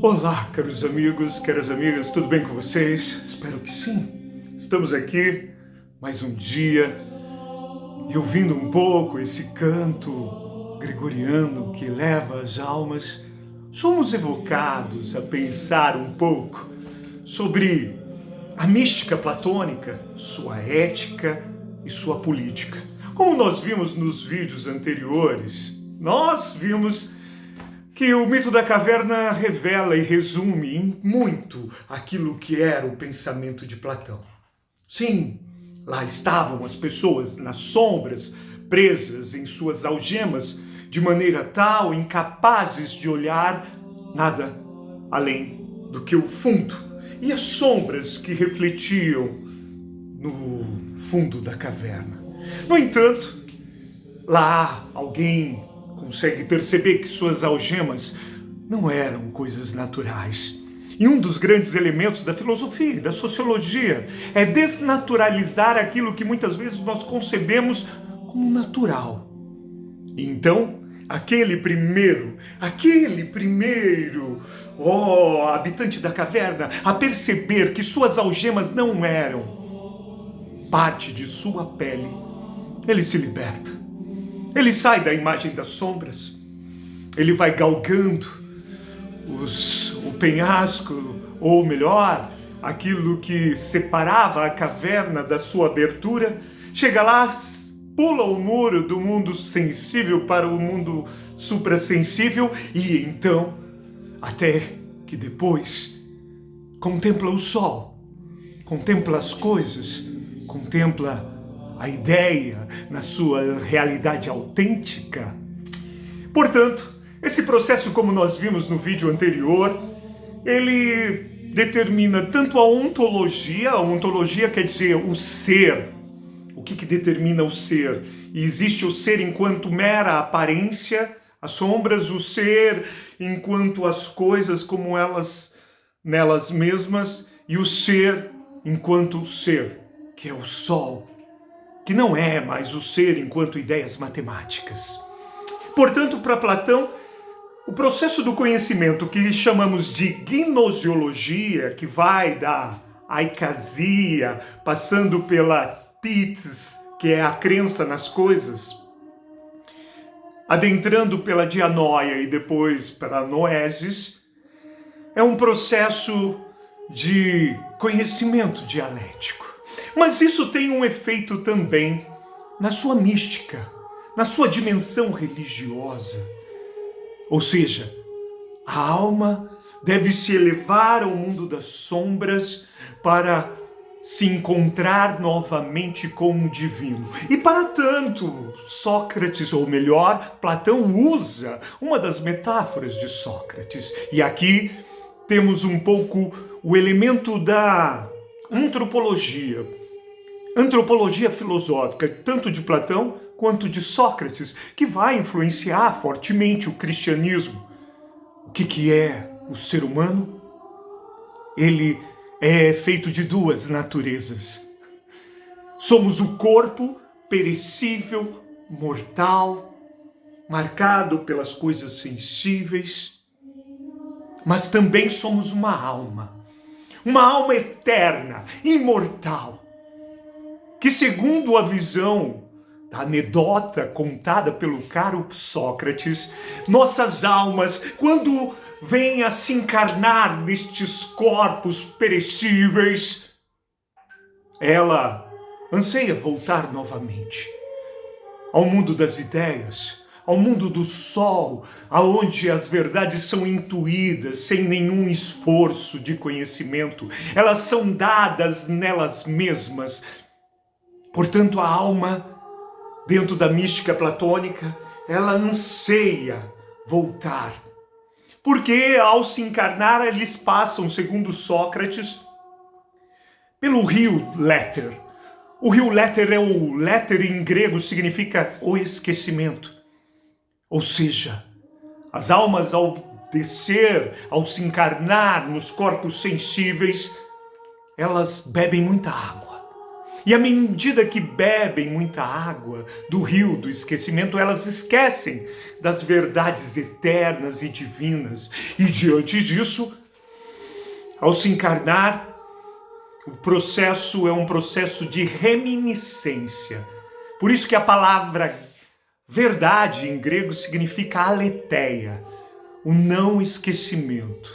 Olá, caros amigos, caras amigas, tudo bem com vocês? Espero que sim. Estamos aqui mais um dia e ouvindo um pouco esse canto gregoriano que eleva as almas, somos evocados a pensar um pouco sobre a mística platônica, sua ética e sua política. Como nós vimos nos vídeos anteriores, nós vimos que o mito da caverna revela e resume em muito aquilo que era o pensamento de Platão. Sim, lá estavam as pessoas nas sombras, presas em suas algemas, de maneira tal incapazes de olhar nada além do que o fundo e as sombras que refletiam no fundo da caverna. No entanto, lá alguém consegue perceber que suas algemas não eram coisas naturais. E um dos grandes elementos da filosofia e da sociologia é desnaturalizar aquilo que muitas vezes nós concebemos como natural. E então, aquele primeiro, habitante da caverna, a perceber que suas algemas não eram parte de sua pele, ele se liberta. Ele sai da imagem das sombras, ele vai galgando o penhasco, ou melhor, aquilo que separava a caverna da sua abertura, chega lá, pula o muro do mundo sensível para o mundo suprassensível e então, até que depois, contempla o sol, contempla as coisas, contempla a ideia na sua realidade autêntica. Portanto, esse processo, como nós vimos no vídeo anterior, ele determina tanto a ontologia quer dizer o ser, o que determina o ser? E existe o ser enquanto mera aparência, as sombras, o ser enquanto as coisas como elas nelas mesmas, e o ser enquanto o ser, que é o sol, que não é mais o ser enquanto ideias matemáticas. Portanto, para Platão, o processo do conhecimento que chamamos de gnosiologia, que vai da aicasia, passando pela piths, que é a crença nas coisas, adentrando pela dianoia e depois pela noesis, é um processo de conhecimento dialético. Mas isso tem um efeito também na sua mística, na sua dimensão religiosa. Ou seja, a alma deve se elevar ao mundo das sombras para se encontrar novamente com o divino. E para tanto, Sócrates, ou melhor, Platão usa uma das metáforas de Sócrates. E aqui temos um pouco o elemento da antropologia filosófica, tanto de Platão quanto de Sócrates, que vai influenciar fortemente o cristianismo. O que é o ser humano? Ele é feito de duas naturezas. Somos o corpo perecível, mortal, marcado pelas coisas sensíveis, mas também somos uma alma eterna, imortal, que segundo a visão da anedota contada pelo caro Sócrates, nossas almas, quando vêm a se encarnar nestes corpos perecíveis, ela anseia voltar novamente ao mundo das ideias, ao mundo do sol, aonde as verdades são intuídas sem nenhum esforço de conhecimento, elas são dadas nelas mesmas. Portanto, a alma, dentro da mística platônica, ela anseia voltar. Porque ao se encarnar, eles passam, segundo Sócrates, pelo rio Léter. O rio Léter Léter em grego significa o esquecimento. Ou seja, as almas ao descer, ao se encarnar nos corpos sensíveis, elas bebem muita água. E à medida que bebem muita água do rio do esquecimento, elas esquecem das verdades eternas e divinas. E diante disso, ao se encarnar, o processo é um processo de reminiscência. Por isso que a palavra verdade em grego significa aletheia, o não esquecimento.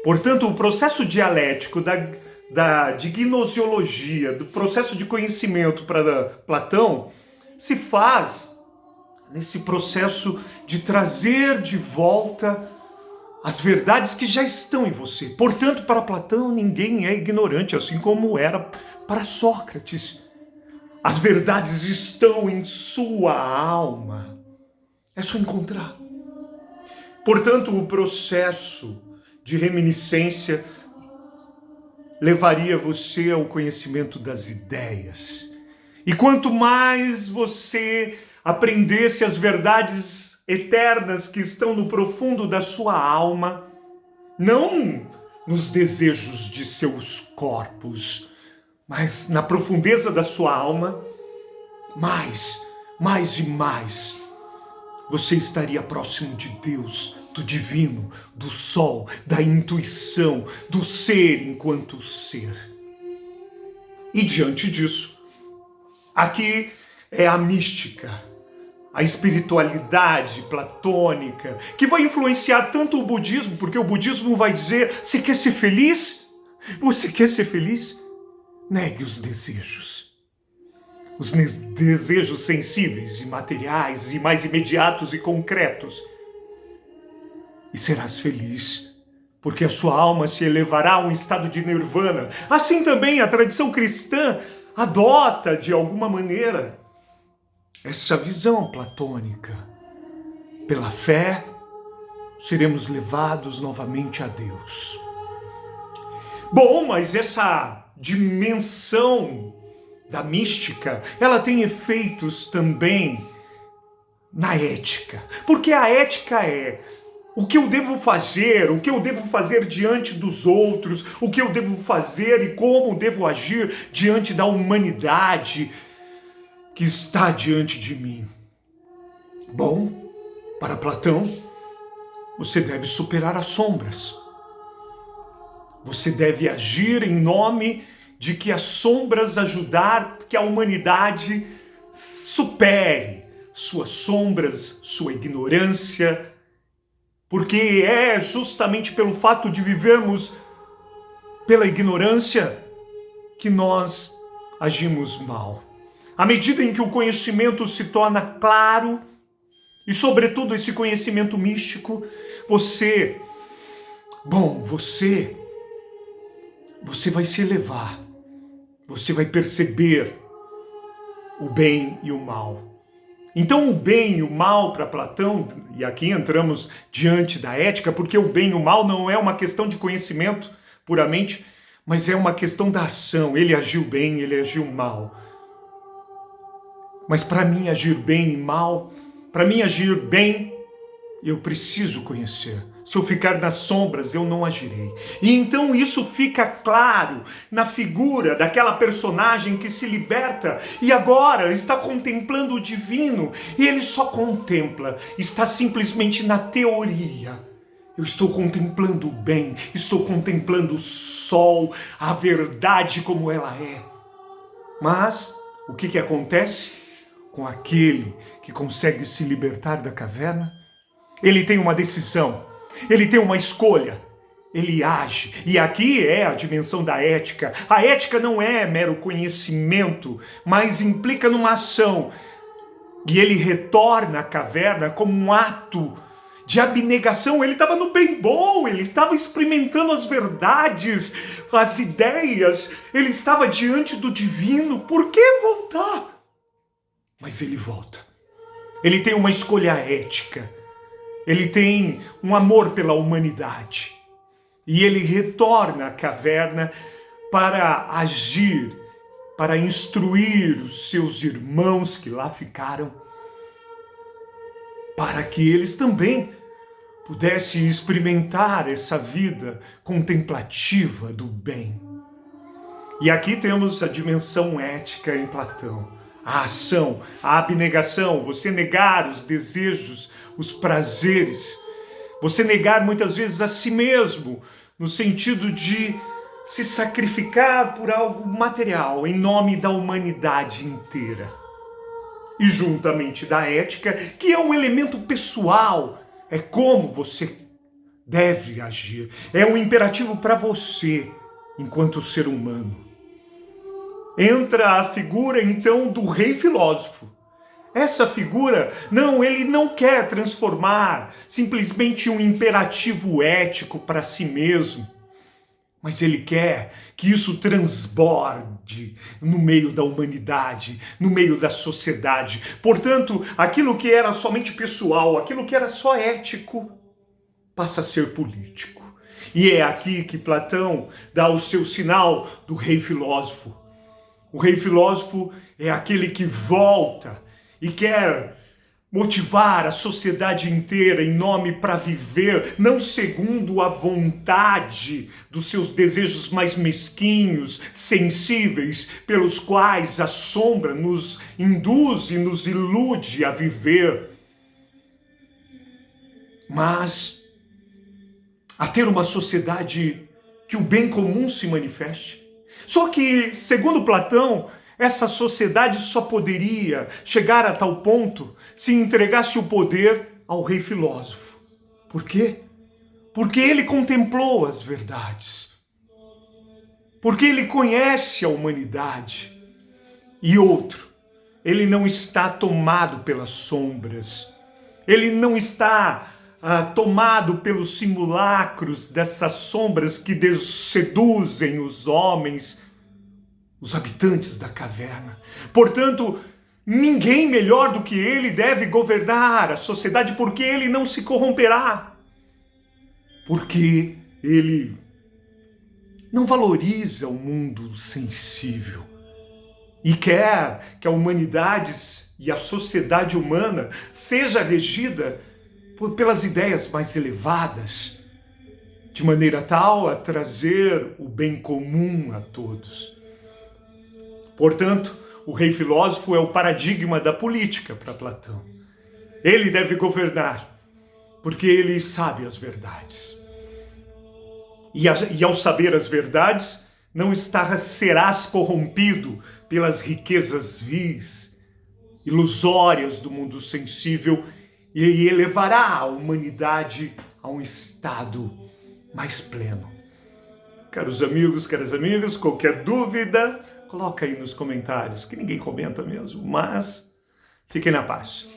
Portanto, o processo dialético de gnosiologia, do processo de conhecimento para Platão, se faz nesse processo de trazer de volta as verdades que já estão em você. Portanto, para Platão, ninguém é ignorante, assim como era para Sócrates. As verdades estão em sua alma. É só encontrar. Portanto, o processo de reminiscência levaria você ao conhecimento das ideias. E quanto mais você aprendesse as verdades eternas que estão no profundo da sua alma, não nos desejos de seus corpos, mas na profundeza da sua alma, mais e mais, você estaria próximo de Deus, do divino, do sol, da intuição, do ser enquanto ser. E diante disso, aqui é a mística, a espiritualidade platônica, que vai influenciar tanto o budismo, porque o budismo vai dizer: você quer ser feliz? Você quer ser feliz? Negue os desejos. Os desejos sensíveis e materiais e mais imediatos e concretos. E serás feliz, porque a sua alma se elevará a um estado de nirvana. Assim também a tradição cristã adota, de alguma maneira, essa visão platônica. Pela fé, seremos levados novamente a Deus. Bom, mas essa dimensão da mística, ela tem efeitos também na ética. Porque a ética é o que eu devo fazer diante dos outros, o que eu devo fazer e como devo agir diante da humanidade que está diante de mim. Bom, para Platão, você deve superar as sombras. Você deve agir em nome de que as sombras ajudar que a humanidade supere suas sombras, sua ignorância, porque é justamente pelo fato de vivermos pela ignorância que nós agimos mal. À medida em que o conhecimento se torna claro, e sobretudo esse conhecimento místico, você vai se elevar, você vai perceber o bem e o mal. Então o bem e o mal para Platão, e aqui entramos diante da ética, porque o bem e o mal não é uma questão de conhecimento puramente, mas é uma questão da ação. Ele agiu bem, ele agiu mal. Mas para mim agir bem e mal, para mim agir bem, eu preciso conhecer. Se eu ficar nas sombras, eu não agirei. E então isso fica claro na figura daquela personagem que se liberta e agora está contemplando o divino. E ele só contempla, está simplesmente na teoria. Eu estou contemplando o bem, estou contemplando o sol, a verdade como ela é. Mas o que acontece com aquele que consegue se libertar da caverna? Ele tem uma decisão, ele tem uma escolha, ele age. E aqui é a dimensão da ética. A ética não é mero conhecimento, mas implica numa ação. E ele retorna à caverna como um ato de abnegação. Ele estava no bem bom, ele estava experimentando as verdades, as ideias, ele estava diante do divino. Por que voltar? Mas ele volta. Ele tem uma escolha ética. Ele tem um amor pela humanidade. E ele retorna à caverna para agir, para instruir os seus irmãos que lá ficaram, para que eles também pudessem experimentar essa vida contemplativa do bem. E aqui temos a dimensão ética em Platão. A ação, a abnegação, você negar os desejos, os prazeres, você negar muitas vezes a si mesmo, no sentido de se sacrificar por algo material em nome da humanidade inteira. E juntamente da ética, que é um elemento pessoal, é como você deve agir, é um imperativo para você, enquanto ser humano. Entra a figura então do rei filósofo. Essa figura, ele não quer transformar simplesmente um imperativo ético para si mesmo, mas ele quer que isso transborde no meio da humanidade, no meio da sociedade. Portanto, aquilo que era somente pessoal, aquilo que era só ético, passa a ser político. E é aqui que Platão dá o seu sinal do rei filósofo. O rei filósofo é aquele que volta e quer motivar a sociedade inteira em nome para viver, não segundo a vontade dos seus desejos mais mesquinhos, sensíveis, pelos quais a sombra nos induz e nos ilude a viver, mas a ter uma sociedade que o bem comum se manifeste. Só que, segundo Platão, essa sociedade só poderia chegar a tal ponto se entregasse o poder ao rei filósofo. Por quê? Porque ele contemplou as verdades. Porque ele conhece a humanidade. E outro, ele não está tomado pelas sombras. Ele não está tomado pelos simulacros dessas sombras que seduzem os homens, os habitantes da caverna. Portanto, ninguém melhor do que ele deve governar a sociedade, porque ele não se corromperá. Porque ele não valoriza o mundo sensível e quer que a humanidade e a sociedade humana seja regida pelas ideias mais elevadas, de maneira tal a trazer o bem comum a todos. Portanto, o rei filósofo é o paradigma da política para Platão. Ele deve governar, porque ele sabe as verdades. E ao saber as verdades, não serás corrompido pelas riquezas vis, ilusórias do mundo sensível, e elevará a humanidade a um estado mais pleno. Caros amigos, caras amigas, qualquer dúvida, coloca aí nos comentários, que ninguém comenta mesmo, mas fiquem na paz.